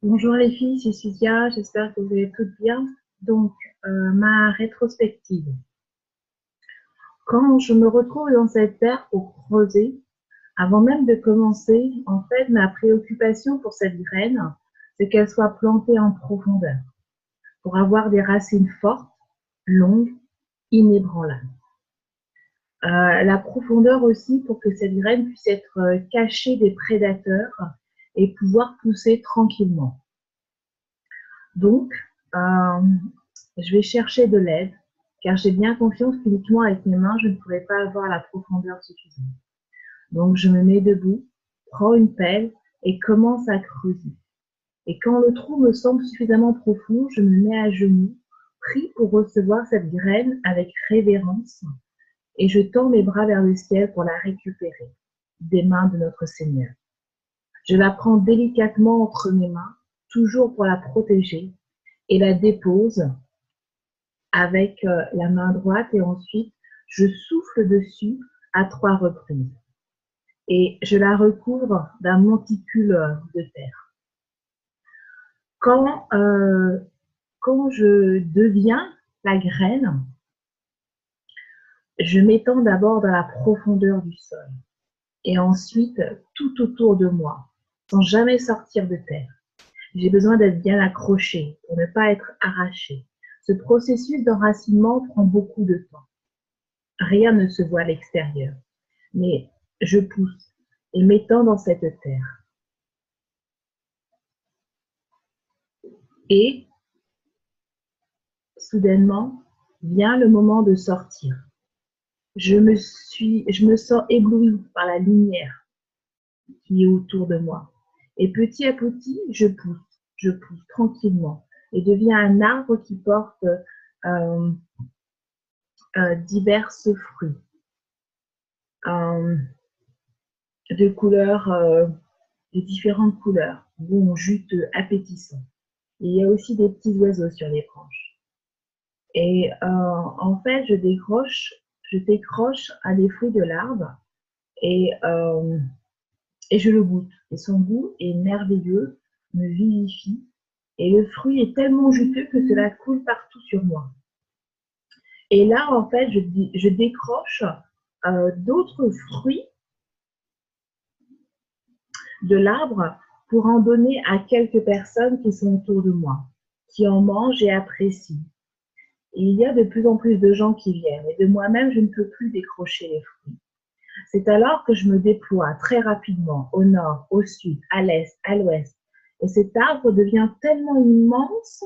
Bonjour les filles, c'est Cynthia, j'espère que vous allez toutes bien. Donc, ma rétrospective. Quand je me retrouve dans cette terre pour creuser, avant même de commencer, en fait, ma préoccupation pour cette graine, c'est qu'elle soit plantée en profondeur, pour avoir des racines fortes, longues, inébranlables. La profondeur aussi pour que cette graine puisse être cachée des prédateurs et pouvoir pousser tranquillement. Donc, je vais chercher de l'aide, car j'ai bien confiance qu'uniquement avec mes mains, je ne pourrai pas avoir la profondeur suffisante. Donc, je me mets debout, prends une pelle et commence à creuser. Et quand le trou me semble suffisamment profond, je me mets à genoux, prie pour recevoir cette graine avec révérence, et je tends mes bras vers le ciel pour la récupérer des mains de notre Seigneur. Je la prends délicatement entre mes mains, toujours pour la protéger, et la dépose avec la main droite et ensuite je souffle dessus à 3 reprises et je la recouvre d'un monticule de terre. Quand, je deviens la graine, je m'étends d'abord dans la profondeur du sol et ensuite tout autour de moi, sans jamais sortir de terre. J'ai besoin d'être bien accroché pour ne pas être arraché. Ce processus d'enracinement prend beaucoup de temps. Rien ne se voit à l'extérieur, mais je pousse et m'étends dans cette terre. Et soudainement, vient le moment de sortir. Je me sens éblouie par la lumière qui est autour de moi. Et petit à petit, je pousse tranquillement et deviens un arbre qui porte euh, diverses fruits de couleurs, de différentes couleurs, bons, juteux, appétissants. Et il y a aussi des petits oiseaux sur les branches. Et en fait, je décroche un des fruits de l'arbre et, euh, et je le goûte. Et son goût est merveilleux, me vivifie. Et le fruit est tellement juteux que cela coule partout sur moi. Et là, en fait, je décroche d'autres fruits de l'arbre pour en donner à quelques personnes qui sont autour de moi, qui en mangent et apprécient. Et il y a de plus en plus de gens qui viennent et de moi-même, je ne peux plus décrocher les fruits. C'est alors que je me déploie très rapidement au nord, au sud, à l'est, à l'ouest. Et cet arbre devient tellement immense.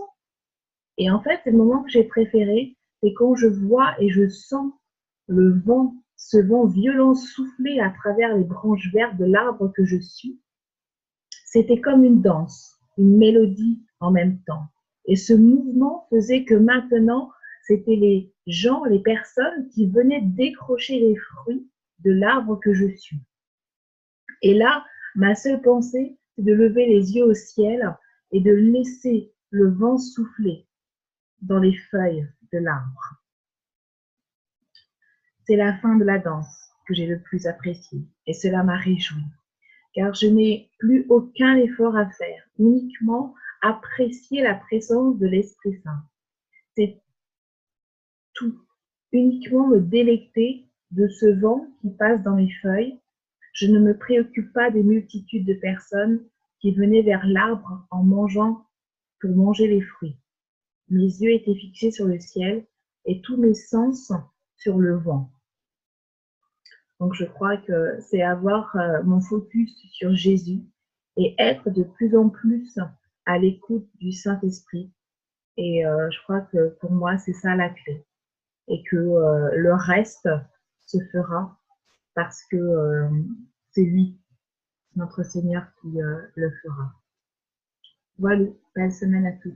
Et en fait, c'est le moment que j'ai préféré, c'est quand je vois et je sens le vent, ce vent violent souffler à travers les branches vertes de l'arbre que je suis. C'était comme une danse, une mélodie en même temps. Et ce mouvement faisait que maintenant, c'était les gens, les personnes qui venaient décrocher les fruits de l'arbre que je suis. Et là, ma seule pensée, c'est de lever les yeux au ciel et de laisser le vent souffler dans les feuilles de l'arbre. C'est la fin de la danse que j'ai le plus appréciée et cela m'a réjoui, car je n'ai plus aucun effort à faire, uniquement apprécier la présence de l'Esprit Saint. C'est tout, uniquement me délecter de ce vent qui passe dans mes feuilles. Je ne me préoccupe pas des multitudes de personnes qui venaient vers l'arbre en mangeant pour manger les fruits. Mes yeux étaient fixés sur le ciel et tous mes sens sur le vent. Donc je crois que c'est avoir mon focus sur Jésus et être de plus en plus à l'écoute du Saint-Esprit. Et je crois que pour moi, c'est ça la clé. Et que le reste se fera parce que c'est lui, notre Seigneur, qui le fera. Voilà, belle semaine à tous.